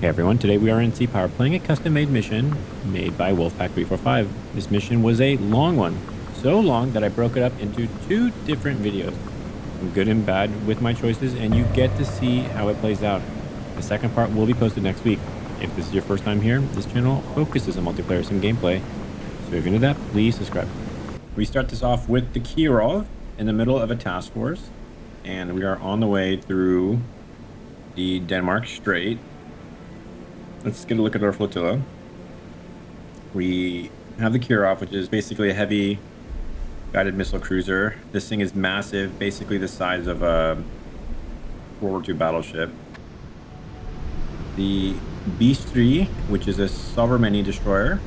Hey everyone, today we are in Sea Power playing a custom-made mission made by Wolfpack 345. This mission was a long one, so long that I broke it up into two different videos. I'm good and bad with my choices, and you get to see how it plays out. The second part will be posted next week. If this is your first time here, this channel focuses on multiplayer sim gameplay, so if you're into that, please subscribe. We start this off with the Kirov in the middle of a task force, and we are on the way through the Denmark Strait. Let's get a look at our flotilla. We have the Kirov, which is basically a heavy guided missile cruiser. This thing is massive, basically the size of a World War II battleship. The B3, which is a Sovereign destroyer.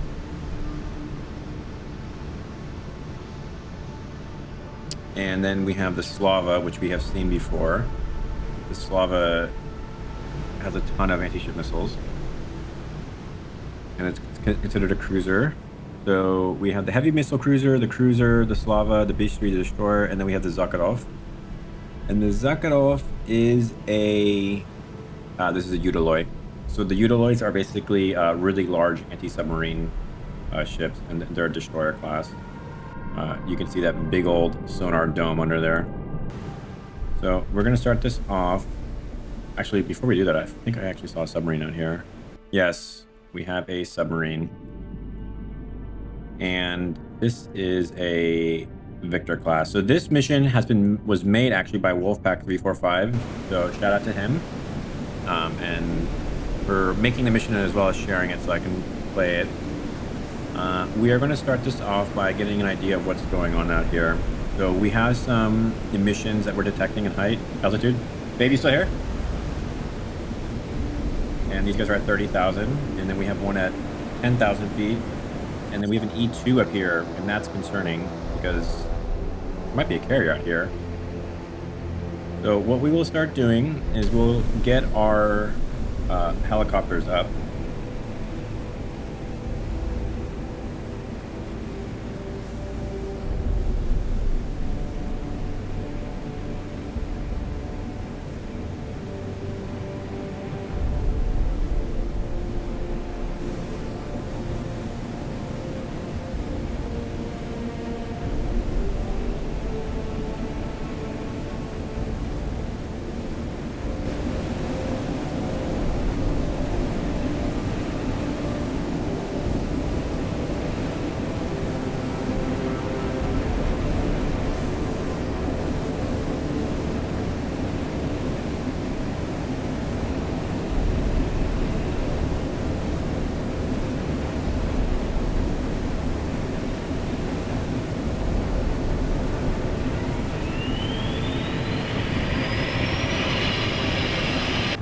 And then we have the Slava, which we have seen before. The Slava has a ton of anti-ship missiles, and it's considered a cruiser. So we have the heavy missile cruiser, the Slava, the B3, the destroyer, and then we have the Zakharov. And the Zakharov is a this is a Udaloy. So the Udaloys are basically really large anti-submarine ships, and they're a destroyer class. You can see that big old sonar dome under there. So we're gonna start this off. Actually, before we do that, I think I actually saw a submarine out here. Yes, we have a submarine. And this is a Victor class. So this mission was made actually by Wolfpack 345. So shout out to him. And for making the mission as well as sharing it so I can play it. We are going to start this off by getting an idea of what's going on out here. So we have some emissions that we're detecting in height, altitude. Baby still here? And these guys are at 30,000. And then we have one at 10,000 feet. And then we have an E2 up here, and that's concerning because there might be a carrier out here. So what we will start doing is we'll get our helicopters up.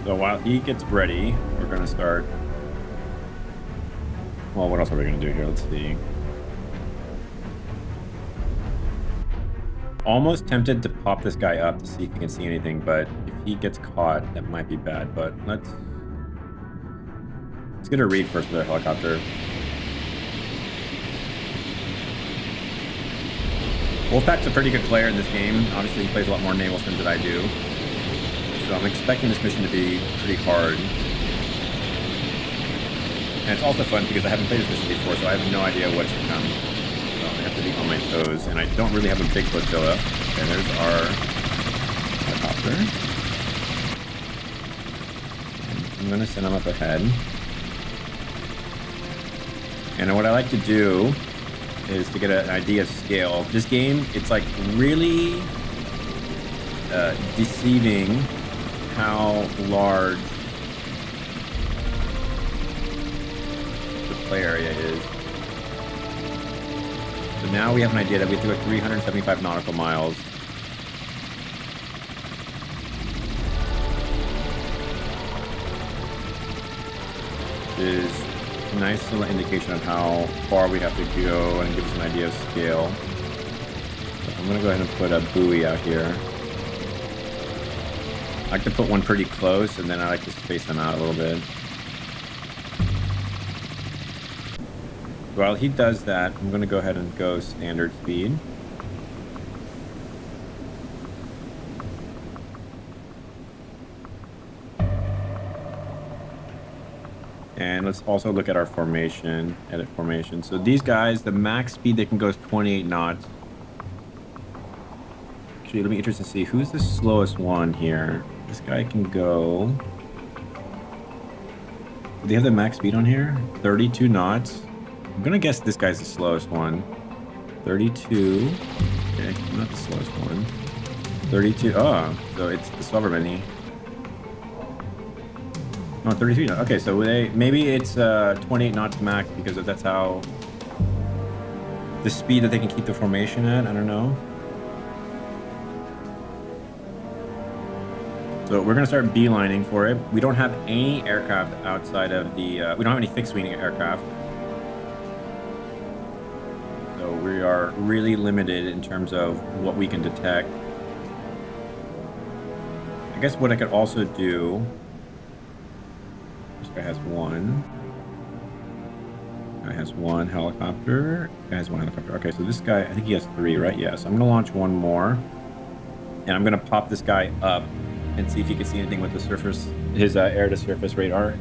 So while he gets ready, we're going to start. Well, what else are we going to do here? Let's see. Almost tempted to pop this guy up to see if he can see anything, but if he gets caught, that might be bad. But let's get a read first with our helicopter. Wolfpack's a pretty good player in this game. Obviously, he plays a lot more naval sims than I do. So I'm expecting this mission to be pretty hard. And it's also fun because I haven't played this mission before, so I have no idea what's to come. So I have to be on my toes, and I don't really have a big flotilla. And there's our helicopter. And I'm gonna send them up ahead. And what I like to do is to get an idea of scale. This game, it's like really deceiving how large the play area is. So now we have an idea that we have to go 375 nautical miles. Is a nice little indication of how far we have to go and give us an idea of scale. So I'm gonna go ahead and put a buoy out here. I like to put one pretty close, and then I like to space them out a little bit. While he does that, I'm going to go ahead and go standard speed. And let's also look at our formation, edit formation. So these guys, the max speed they can go is 28 knots. Actually, it'll be interesting to see who's the slowest one here. This guy can go. Do they have the max speed on here? 32 knots. I'm gonna guess this guy's the slowest one. 32. Okay, not the slowest one. 32. Oh, so it's the silver mini. No, 33 knots. Okay, so maybe it's 28 knots max because that's how the speed that they can keep the formation at. I don't know. So we're gonna start beelining for it. We don't have any aircraft outside of the. We don't have any fixed-wing aircraft. So we are really limited in terms of what we can detect. I guess what I could also do. This guy has one. Guy has one helicopter. Guy has one helicopter. Okay, so this guy, I think he has 3, right? Yeah, so I'm gonna launch one more. And I'm gonna pop this guy up and see if you can see anything with the surface, his air-to-surface radar. I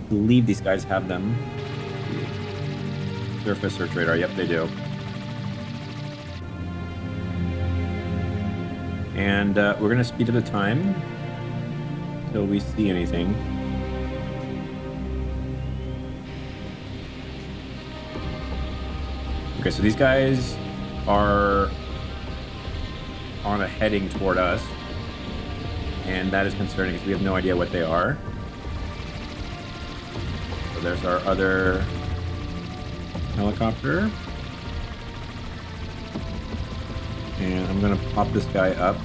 believe these guys have them. Surface search radar, yep, they do. And we're gonna speed up the time until we see anything. Okay, so these guys are on a heading toward us, and that is concerning because we have no idea what they are. So there's our other helicopter. And I'm gonna pop this guy up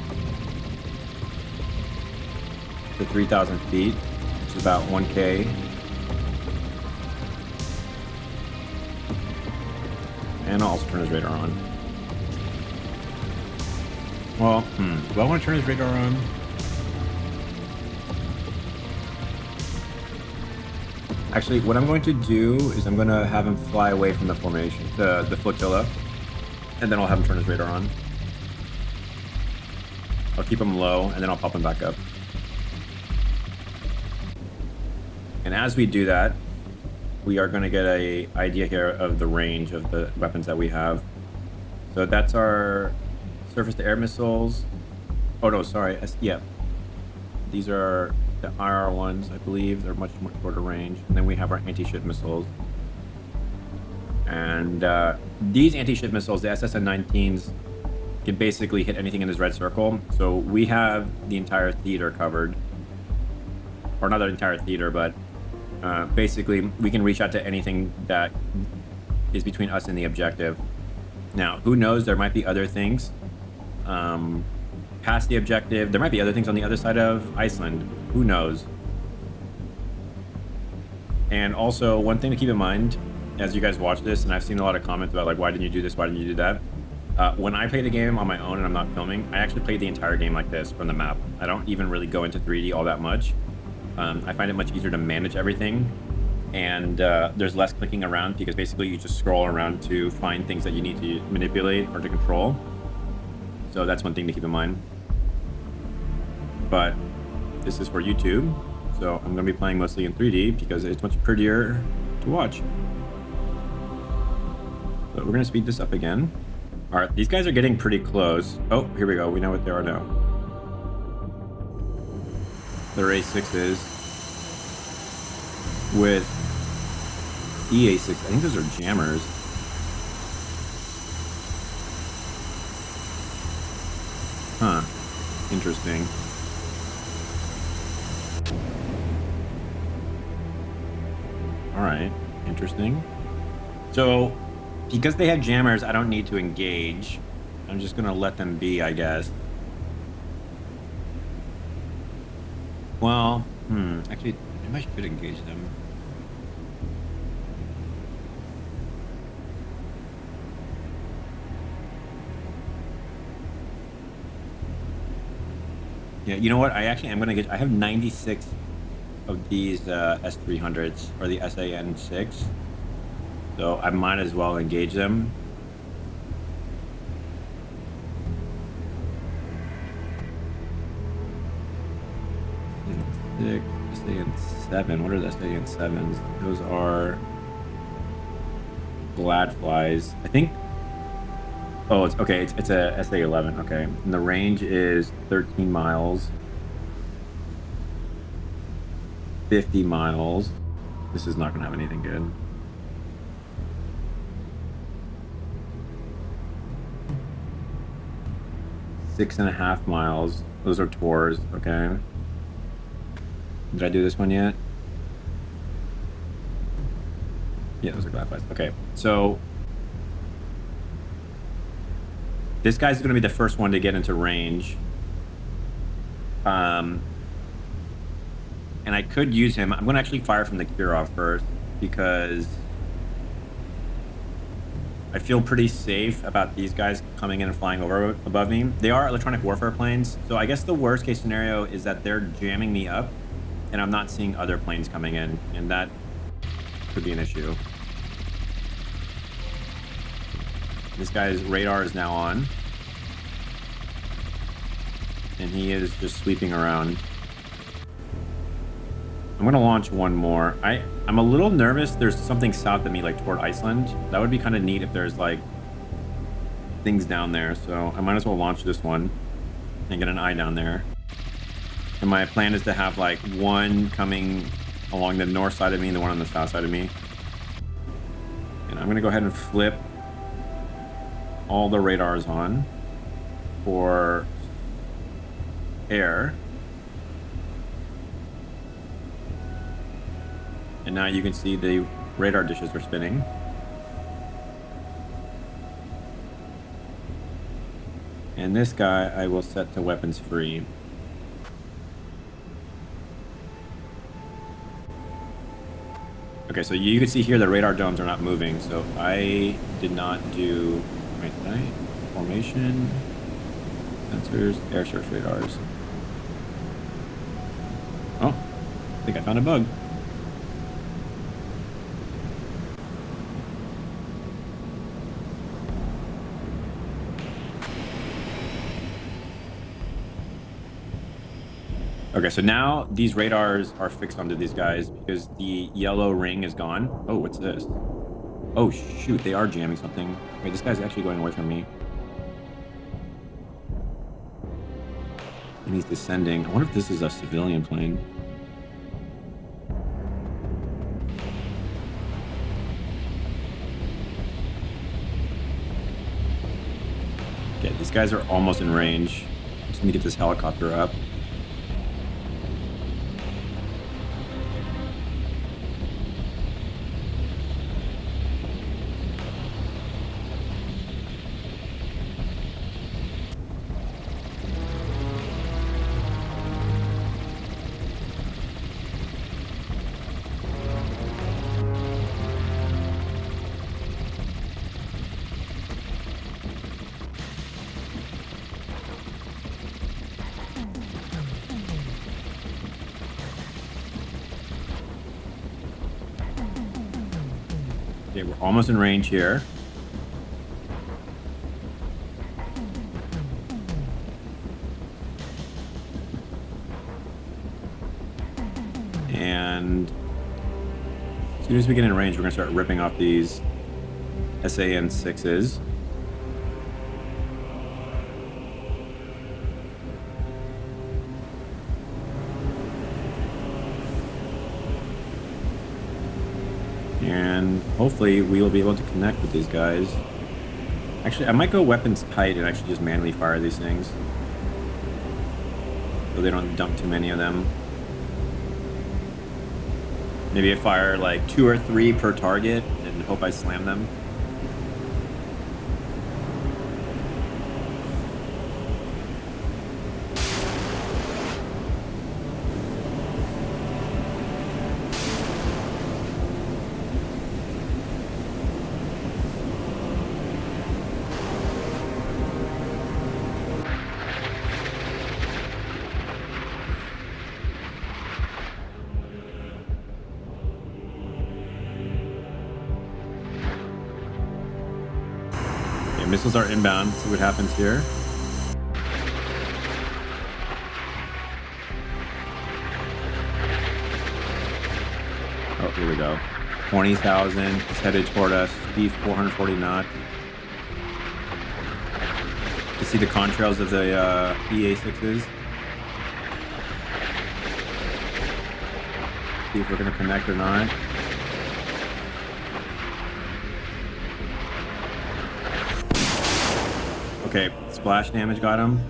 to 3,000 feet, which is about 1K. And I'll also turn his radar on. Well, do I want to turn his radar on? Actually, what I'm going to do is I'm going to have him fly away from the formation, the flotilla, and then I'll have him turn his radar on. I'll keep him low, and then I'll pop him back up. And as we do that, we are going to get an idea here of the range of the weapons that we have. So that's our surface-to-air missiles. Oh, no, sorry. Yeah. These are the IR ones, I believe. They're much more shorter range. And then we have our anti-ship missiles. And these anti-ship missiles, the SSN-19s, can basically hit anything in this red circle. So we have the entire theater covered. Or not the entire theater, but basically we can reach out to anything that is between us and the objective. Now, who knows? There might be other things past the objective. There might be other things on the other side of Iceland. Who knows? And also, one thing to keep in mind as you guys watch this, and I've seen a lot of comments about like, why didn't you do this? Why didn't you do that? When I play the game on my own and I'm not filming, I actually play the entire game like this from the map. I don't even really go into 3D all that much. I find it much easier to manage everything, and there's less clicking around because basically you just scroll around to find things that you need to manipulate or to control. So that's one thing to keep in mind. But this is for YouTube, so I'm going to be playing mostly in 3D because it's much prettier to watch. But we're going to speed this up again. All right, these guys are getting pretty close. Oh, here we go. We know what they are now. They're A6s with EA6. I think those are jammers. Huh. Interesting. All right. Interesting. So, because they have jammers, I don't need to engage. I'm just going to let them be, I guess. Well, actually, maybe I should engage them. Yeah, you know what? I actually am going to get... I have 96 of these S300s, or the SAN6. So I might as well engage them. SAN-7. What are the SAN-7s? Those are glad flies. I think. Oh, it's okay. It's a SA-11. Okay, and the range is 13 miles, 50 miles. This is not gonna have anything good. Six and a half miles. Those are tours. Okay. Did I do this one yet? Yeah, those are glad flies. Okay, so this guy's going to be the first one to get into range. And I could use him. I'm going to actually fire from the Kirov first because I feel pretty safe about these guys coming in and flying over above me. They are electronic warfare planes, so I guess the worst case scenario is that they're jamming me up and I'm not seeing other planes coming in, and that could be an issue. This guy's radar is now on, and he is just sweeping around. I'm gonna launch one more. I'm a little nervous. There's something south of me, like toward Iceland. That would be kind of neat if there's like things down there. So I might as well launch this one and get an eye down there. And my plan is to have like one coming along the north side of me and the one on the south side of me. And I'm gonna go ahead and flip all the radars on for air. And now you can see the radar dishes are spinning. And this guy I will set to weapons free. Okay, so you can see here the radar domes are not moving, so I did not do... Wait, did I? Formation, sensors, air search radars. Oh, I think I found a bug. Okay, so now these radars are fixed onto these guys because the yellow ring is gone. Oh, what's this? Oh, shoot, they are jamming something. Wait, this guy's actually going away from me. And he's descending. I wonder if this is a civilian plane. Okay, these guys are almost in range. Just need to get this helicopter up. Okay, we're almost in range here. And as soon as we get in range, we're gonna start ripping off these SAN-6s. And hopefully we will be able to connect with these guys. Actually, I might go weapons tight and actually just manually fire these things, so they don't dump too many of them. Maybe I fire like 2 or 3 per target and hope I slam them. Missiles are inbound. Let's see what happens here. Oh, here we go. 20,000. It's headed toward us. Speed 440 knots. To see the contrails of the EA6s. See if we're going to connect or not. Okay, splash damage got him.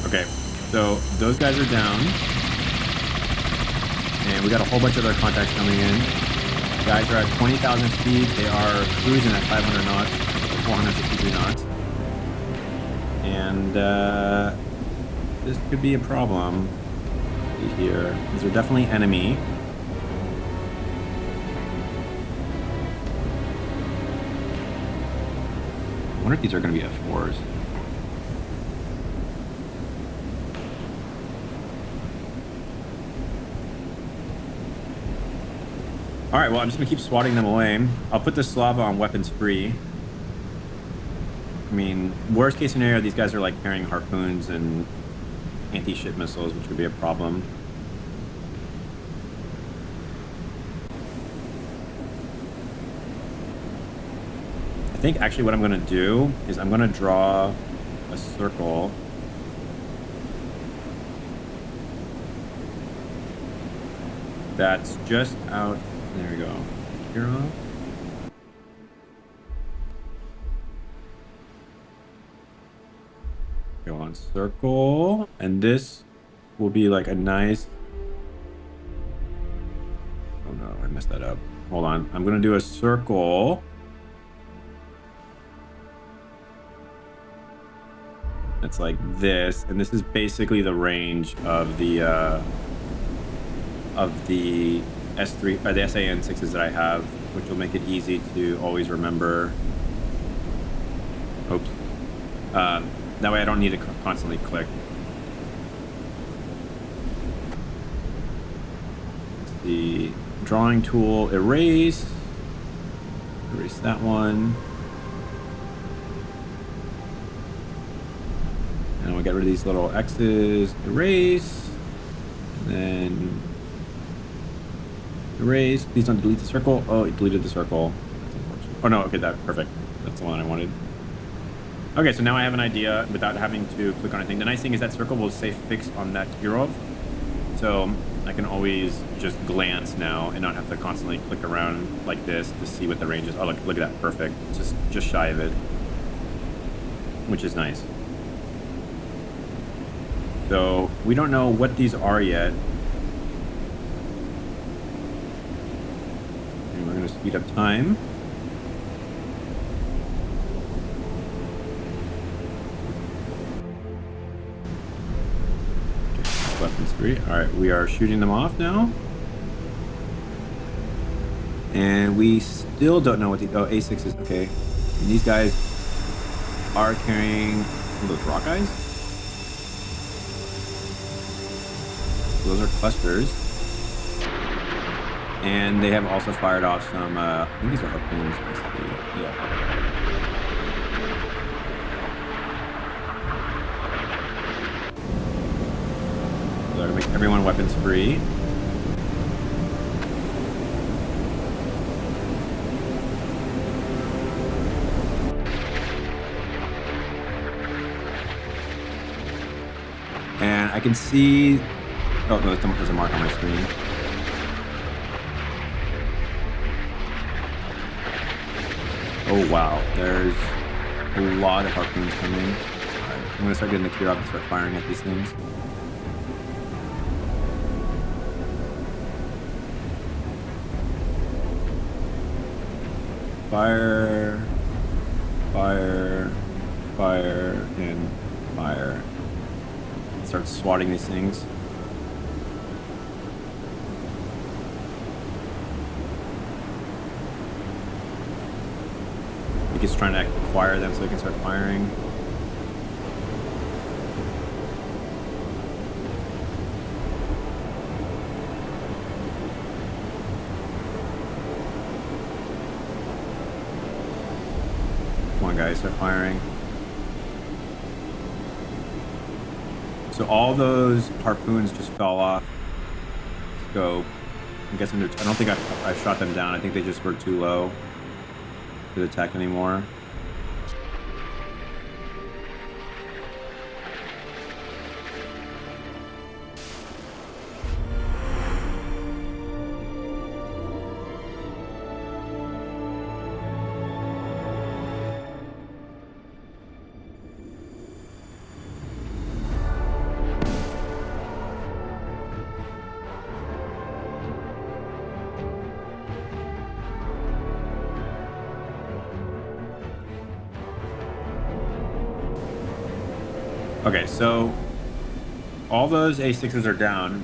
Okay, so those guys are down. And we got a whole bunch of other contacts coming in. Guys are at 20,000 speed. They are cruising at 500 knots, 463 knots. And this could be a problem here. These are definitely enemy. I wonder if these are going to be F4s. All right, well, I'm just gonna keep swatting them away. I'll put the Slava on weapons free. I mean, worst case scenario, these guys are like carrying harpoons and anti-ship missiles, which would be a problem. I think actually what I'm gonna do is I'm gonna draw a circle. That's just out. There we go. Kirov. Go on circle. And this will be like a nice... Oh no, I messed that up. Hold on. I'm going to do a circle. It's like this. And this is basically the range of the S3 or the SAN6s that I have, which will make it easy to always remember. Oops. That way I don't need to constantly click. The drawing tool, erase that one. And we'll get rid of these little X's, erase, and then erase. Please don't delete the circle. Oh, it deleted the circle. That's unfortunate. Oh no, okay, perfect. That's the one I wanted. Okay, so now I have an idea without having to click on anything. The nice thing is that circle will stay fixed on that Kirov. So I can always just glance now and not have to constantly click around like this to see what the range is. Oh, look at that, perfect. Just shy of it, which is nice. So we don't know what these are yet. And we're gonna speed up time. Okay, weapons free. All right, we are shooting them off now. And we still don't know what the, oh, A6 is, okay. And these guys are carrying those rock guys. Those are clusters. And they have also fired off some, I think these are harpoons, basically. Yeah. So I'm gonna make everyone weapons free. And I can see, oh no, there's a mark on my screen. Oh wow, there's a lot of harpoons coming. Alright, I'm gonna start getting the Kirov and start firing at these things. Fire, fire, fire, and fire. Start swatting these things. He's trying to acquire them so he can start firing. guys, start firing. So all those harpoons just fell off scope. I'm guessing I don't think I shot them down. I think they just were too low to attack anymore. Okay, so all those A6s are down.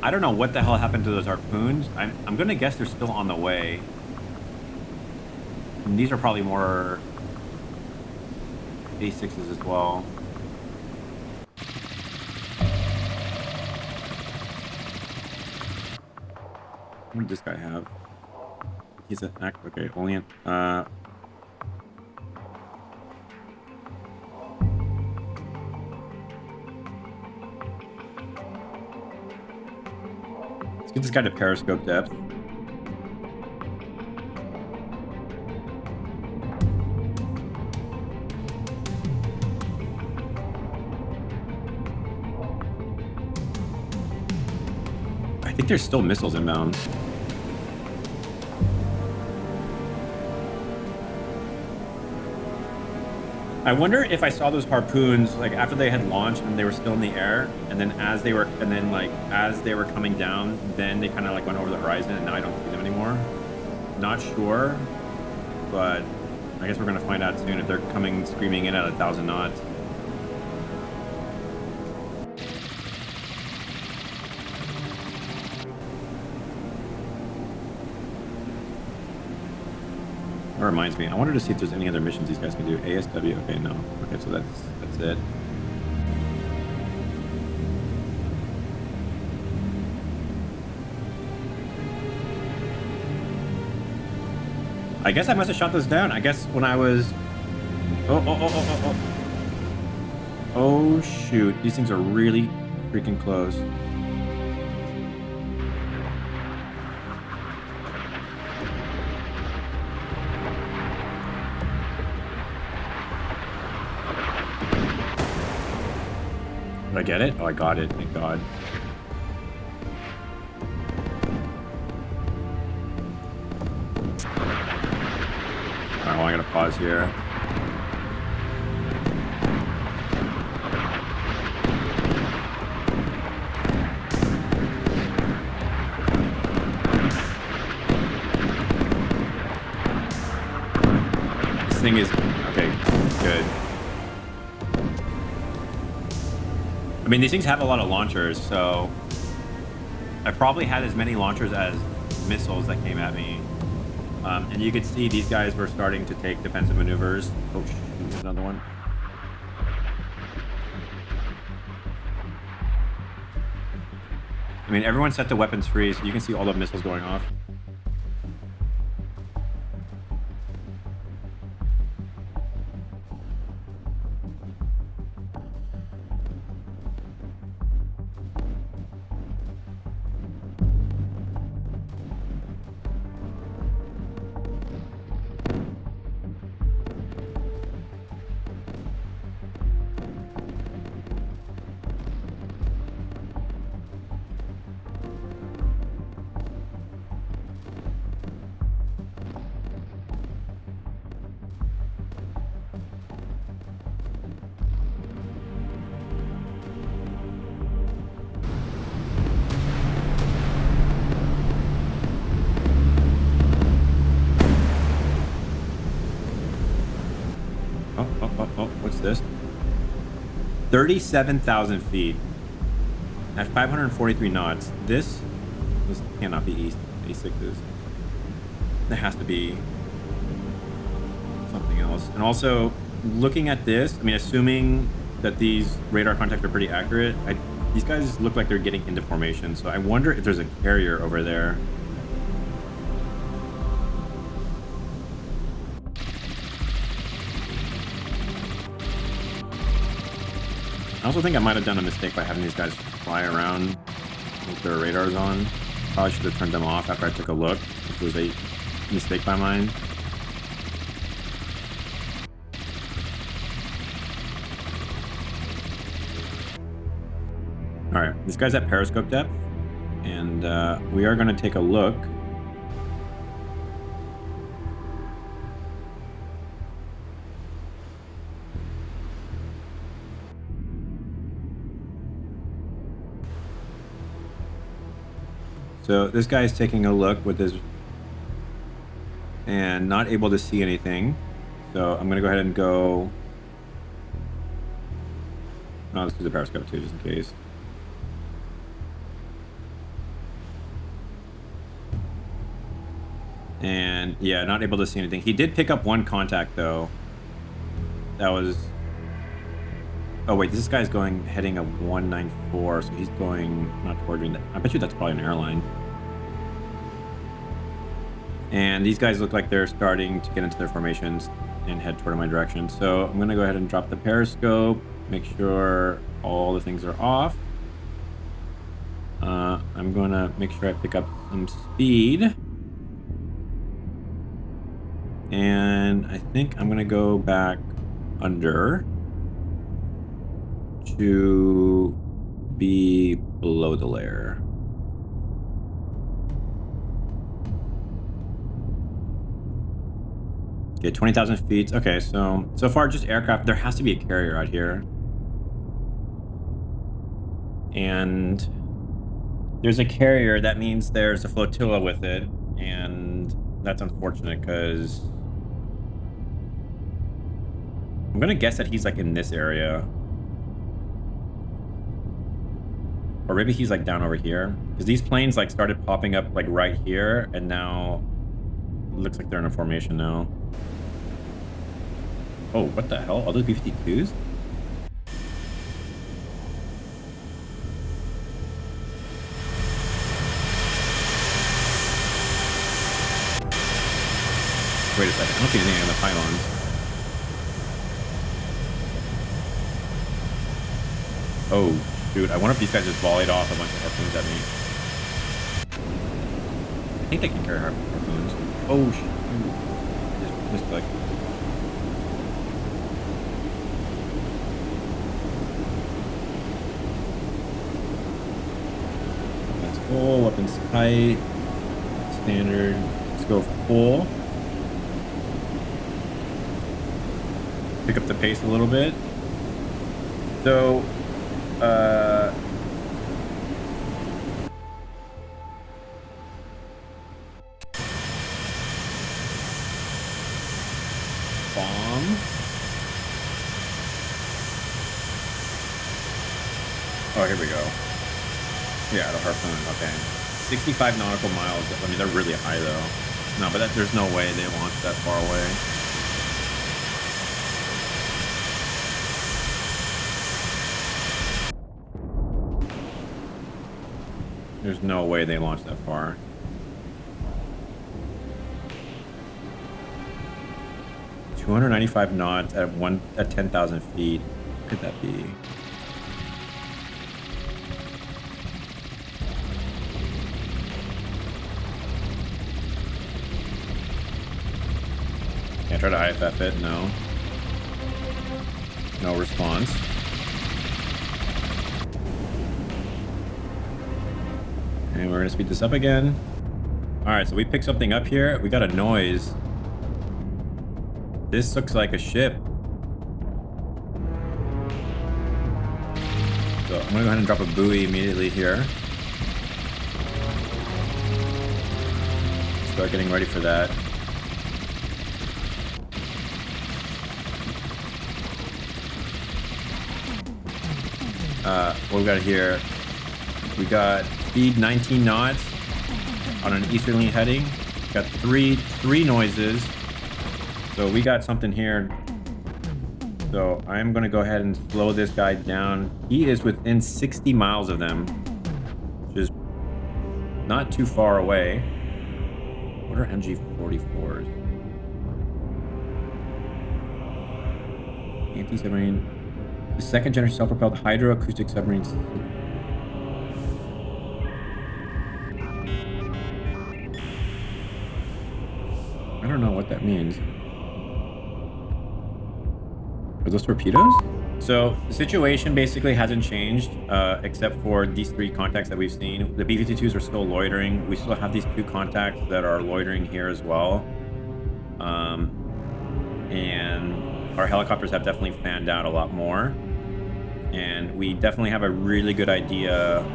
I don't know what the hell happened to those harpoons. I'm gonna guess they're still on the way. And these are probably more A6s as well. What did this guy have? He's an act. Okay, only let's get this guy to periscope depth. I think there's still missiles inbound. I wonder if I saw those harpoons like after they had launched and they were still in the air, and then as they were coming down, then they kind of like went over the horizon, and now I don't see them anymore. Not sure, but I guess we're gonna find out soon if they're coming screaming in at 1,000 knots. That reminds me, I wanted to see if there's any other missions these guys can do. ASW, okay, no. Okay, so that's it. I guess I must have shot those down. I guess when I was... Oh, shoot. These things are really freaking close. Did I get it? Oh, I got it. Thank God. Alright, well, I gotta pause here. This thing is... Okay, good. I mean, these things have a lot of launchers, so I probably had as many launchers as missiles that came at me. And you could see these guys were starting to take defensive maneuvers. Oh, shoot, there's another one. I mean, everyone's set to weapons free, so you can see all the missiles going off. What's this? 37,000 feet at 543 knots. This cannot be A6s. There has to be something else. And also, looking at this, I mean, assuming that these radar contacts are pretty accurate, these guys look like they're getting into formation. So I wonder if there's a carrier over there. I also think I might have done a mistake by having these guys fly around with their radars on. Probably should have turned them off after I took a look, which was a mistake by mine. All right, this guy's at periscope depth, and we are going to take a look. So this guy is taking a look with his and not able to see anything. So I'm gonna go ahead and go. Oh, let's do the periscope too, just in case. And yeah, not able to see anything. He did pick up one contact though. That was. Oh wait, this guy's heading a 194, so he's going not toward me. I bet you that's probably an airline. And these guys look like they're starting to get into their formations and head toward my direction. So I'm gonna go ahead and drop the periscope, make sure all the things are off. I'm gonna make sure I pick up some speed. And I think I'm gonna go back under to be below the layer. Okay, 20,000 feet. Okay, so far just aircraft. There has to be a carrier out here. And there's a carrier. That means there's a flotilla with it. And that's unfortunate because I'm going to guess that he's like in this area. Or maybe he's like down over here. Because these planes like started popping up like right here. And now it looks like they're in a formation now. Oh, what the hell? Are those B-52s? Wait a second. I don't see anything on the pylons. Oh, shoot. I wonder if these guys just volleyed off a bunch of harpoons at me. I think they can carry harpoons. Oh, shoot. Just misclick. Full, weapons tight, standard. Let's go full. Pick up the pace a little bit. So, bomb. Oh, here we go. Yeah, the harpoon. Okay. 65 nautical miles. I mean, they're really high, though. No, but there's no way they launched that far away. There's no way they launched that far. $295 knots at 10,000 feet. What could that be? Try to IFF it. No. No response. And we're going to speed this up again. All right, so we picked something up here. We got a noise. This looks like a ship. So I'm going to go ahead and drop a buoy immediately here. Start getting ready for that. What we got here? We got speed 19 knots on an easterly heading. Got three noises. So we got something here. So I'm going to go ahead and slow this guy down. He is within 60 miles of them, which is not too far away. What are MG-44s? Anti-submarine. The second generation self-propelled hydroacoustic submarines. I don't know what that means. Are those torpedoes? So the situation basically hasn't changed, except for these 3 contacts that we've seen. The B-52s are still loitering. We still have these 2 contacts that are loitering here as well. And our helicopters have definitely fanned out a lot more. And we definitely have a really good idea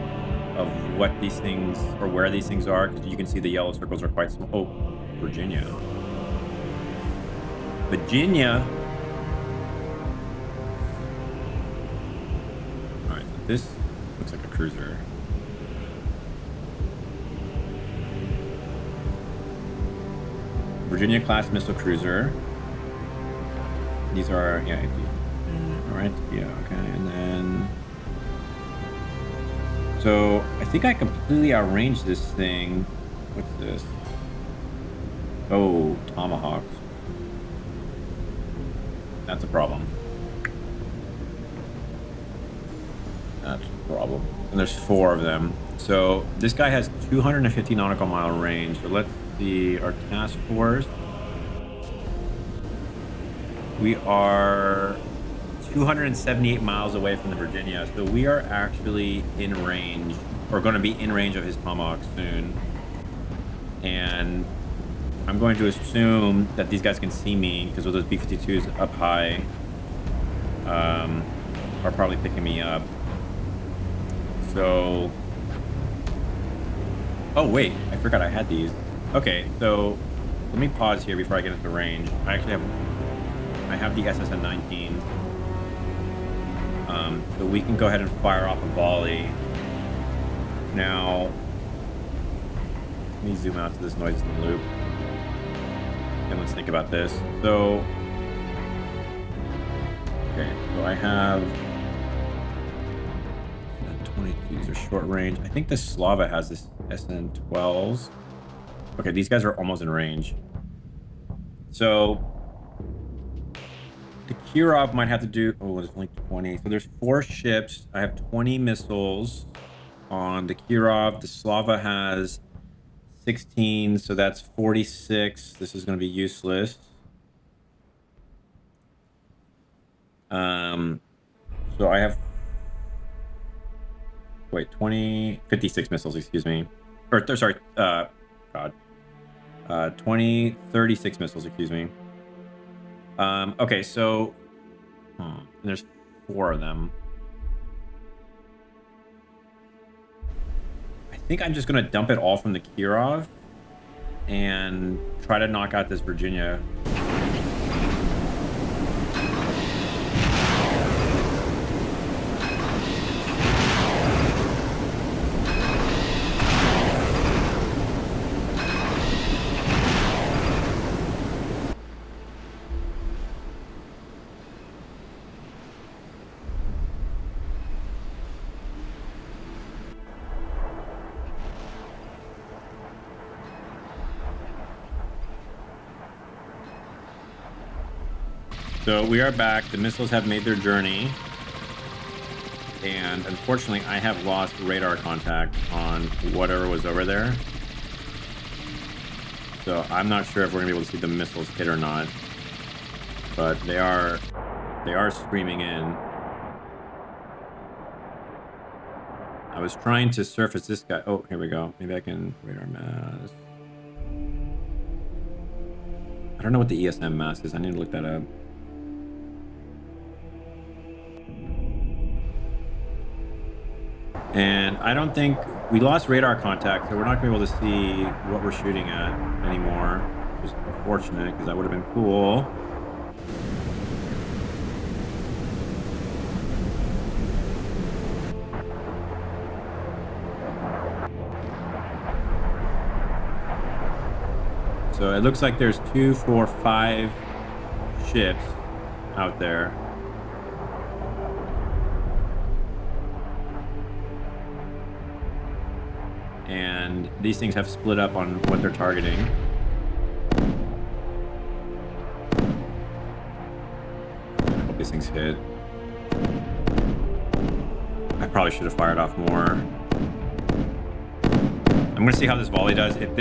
of what these things, or where these things are, because you can see the yellow circles are quite small. Oh, Virginia. Virginia. All right, so this looks like a cruiser. Virginia class missile cruiser. These are, yeah, all right, yeah, okay, and then, so I think I completely outranged this thing. What's this? Oh, Tomahawks. That's a problem. That's a problem. And there's 4 of them. So this guy has 250 nautical mile range. So let's see our task force. We are 278 miles away from the Virginia. So we are actually in range, or going to be in range of his Tomahawk soon. And I'm going to assume that these guys can see me, because with those B-52s up high, are probably picking me up. So, oh wait, I forgot I had these. Okay, so let me pause here before I get into range. I have the SSN-19. So we can go ahead and fire off a volley. Now, let me zoom out to this noise in the loop. And let's think about this. So, okay, so I have 22s are short range. I think the Slava has this SN-12s. Okay, these guys are almost in range. So the Kirov might have to do, oh, there's only 20. So there's 4 ships. I have 20 missiles on the Kirov. The Slava has 16, so that's 46. This is going to be useless. So I have, wait, 56 missiles, excuse me. Or, sorry, God. 36 missiles, excuse me. Okay, so and there's 4 of them. I think I'm just gonna dump it all from the Kirov and try to knock out this Virginia. So we are back. The missiles have made their journey. And unfortunately, I have lost radar contact on whatever was over there. So I'm not sure if we're gonna be able to see the missiles hit or not. But they are streaming in. I was trying to surface this guy. Oh, here we go. Maybe I can radar mass. I don't know what the ESM mass is. I need to look that up. And I don't think we lost radar contact, so we're not going to be able to see what we're shooting at anymore. Which is unfortunate, because that would have been cool. So it looks like there's 2, 4, 5 ships out there. And these things have split up on what they're targeting. I hope these things hit. probably should have fired off more. I'm gonna see how this volley does. If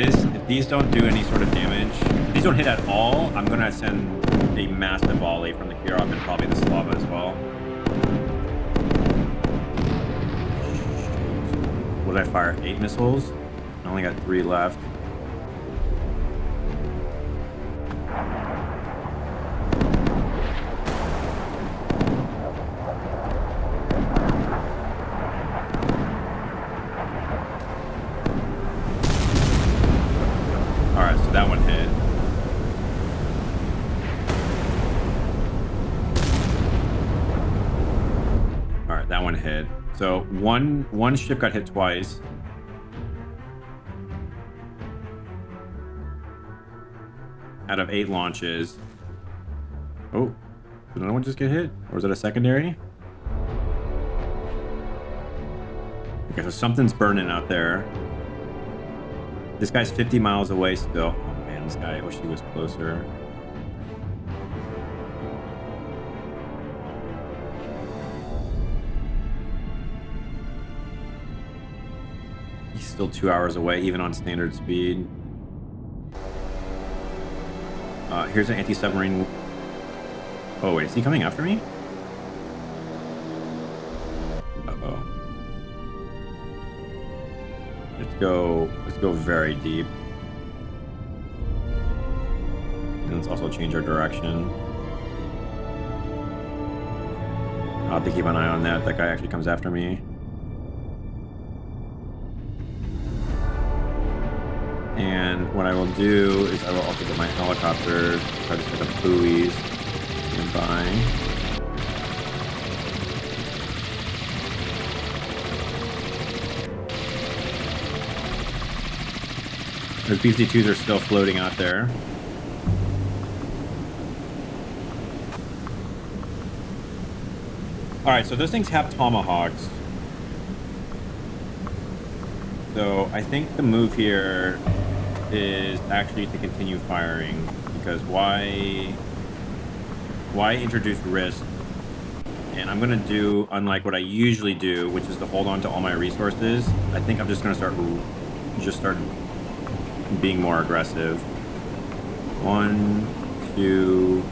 these don't do any sort of damage, if these don't hit at all, I'm gonna send a massive volley from the Kirov and probably the Slava as well. What did I fire? 8 missiles? I only got 3 left. Alright, so that one hit. Alright, that one hit. So one ship got hit twice. Out of 8 launches. Oh, did another one just get hit? Or is it a secondary? Okay, so something's burning out there. This guy's 50 miles away still. Oh man, this guy, I wish he was closer. He's still 2 hours away, even on standard speed. Here's an anti-submarine. Oh wait, is he coming after me? Uh-oh. Let's go very deep. And let's also change our direction. I'll have to keep an eye on that. That guy actually comes after me. And what I will do is I will also get my helicopter, try to set up buoys nearby. Those BC-2s are still floating out there. Alright, so those things have tomahawks. So I think the move here is actually to continue firing, because why introduce risk? And I'm gonna do unlike what I usually do, which is to hold on to all my resources. I think I'm just gonna start being more aggressive. 1, 2,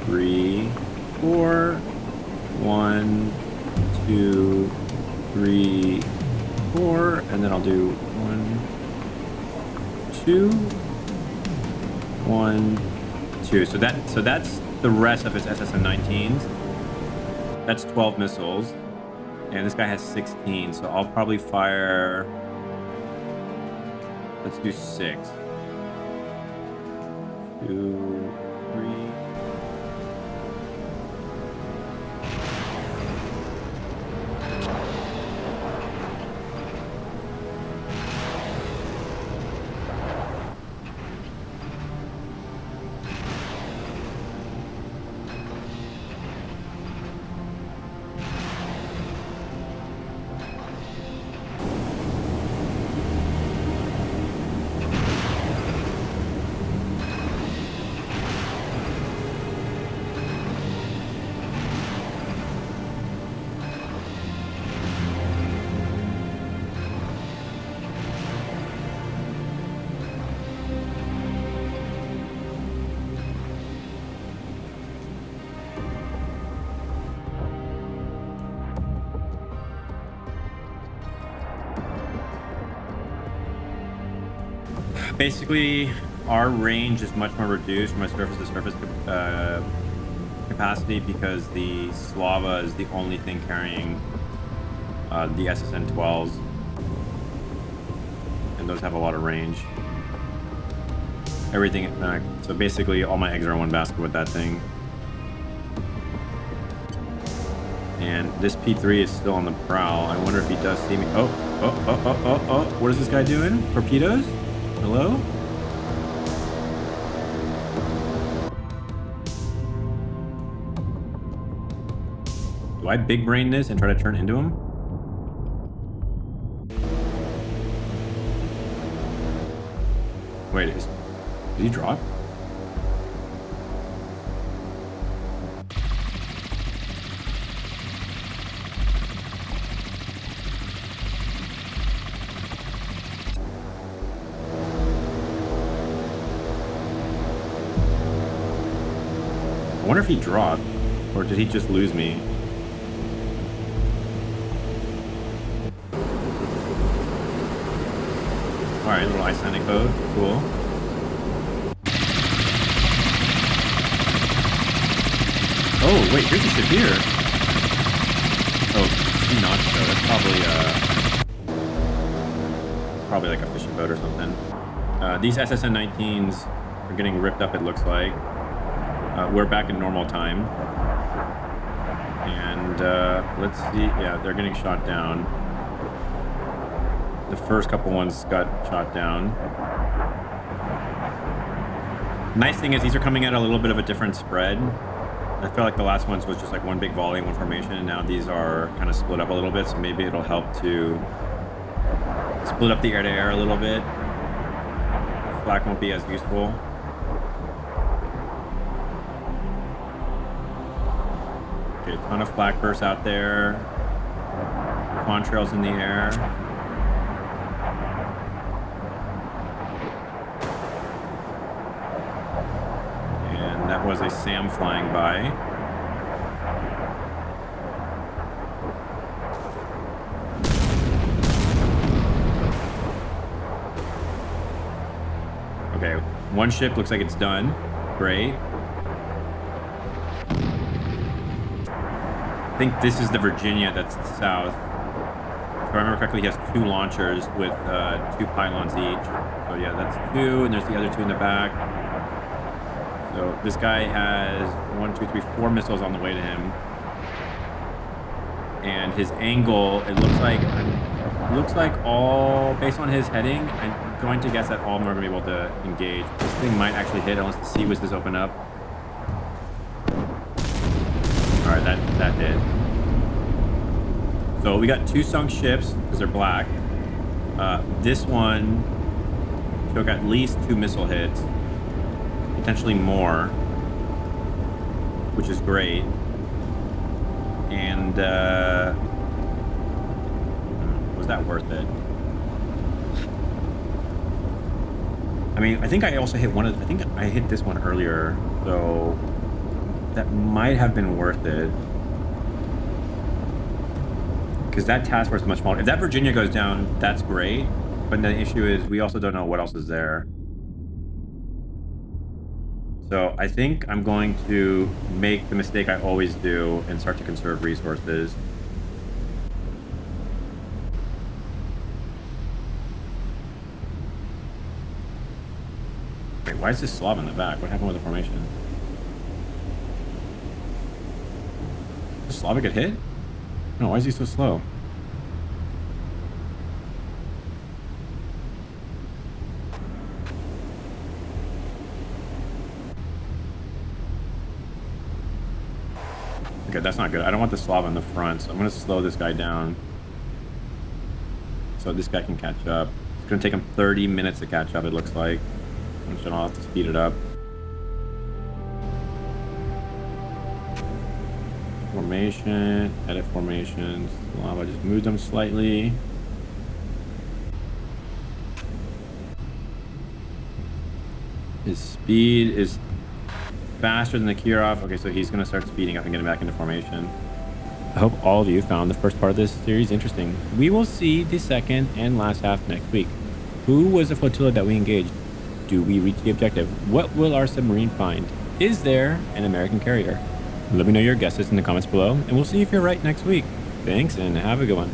3, 4. 1, 2, 3, 4, and then I'll do 1, 2, 1, 2. So that's the rest of his SSN-19s. That's 12 missiles, and this guy has 16. So I'll probably fire. Let's do 6. 2, 3. Basically, our range is much more reduced from a surface-to-surface capacity because the Slava is the only thing carrying the SSN-12s, and those have a lot of range. Everything, so basically all my eggs are in one basket with that thing. And this P3 is still on the prowl. I wonder if he does see me. Oh, what is this guy doing? Torpedoes? Hello? Do I big brain this and try to turn into him? Wait, did he drop? wonder if he dropped, or did he just lose me? All right, little Icelandic boat, cool. Oh wait, here's a ship here. Oh, 2 knots though. That's probably like a fishing boat or something. These SSN-19s are getting ripped up, it looks like. We're back in normal time. And let's see. Yeah, they're getting shot down. The first couple ones got shot down. Nice thing is these are coming at a little bit of a different spread. I feel like the last ones was just like one big volley, one formation, and now these are kind of split up a little bit, so maybe it'll help to split up the air-to-air a little bit. Flak won't be as useful. Okay, a ton of flak bursts out there. Contrails in the air. And that was a SAM flying by. Okay, one ship looks like it's done. Great. I think this is the Virginia that's south. If I remember correctly, he has 2 launchers with 2 pylons each. So yeah, that's 2, and there's the other 2 in the back. So this guy has 1, 2, 3, 4 missiles on the way to him. And his angle, it looks like all, based on his heading, I'm going to guess that all of them are going to be able to engage. This thing might actually hit unless the sea was just open up. All right, that hit. So we got 2 sunk ships because they're black. This one took at least 2 missile hits, potentially more, which is great. And was that worth it? I mean, I think I also hit I think I hit this one earlier, so that might have been worth it. Because that task force is much smaller. If that Virginia goes down, that's great. But the issue is we also don't know what else is there. So I think I'm going to make the mistake I always do and start to conserve resources. Wait, why is this Slav in the back? What happened with the formation? Did Slav get hit? No, why is he so slow? Okay, that's not good. I don't want the Slav in the front, so I'm going to slow this guy down so this guy can catch up. It's going to take him 30 minutes to catch up, it looks like. I'll have to speed it up. Formation, edit formations. I just moved them slightly. His speed is faster than the Kirov. Okay, so he's going to start speeding up and getting back into formation. I hope all of you found the first part of this series interesting. We will see the second and last half next week. Who was the flotilla that we engaged? Do we reach the objective? What will our submarine find? Is there an American carrier? Let me know your guesses in the comments below, and we'll see if you're right next week. Thanks, and have a good one.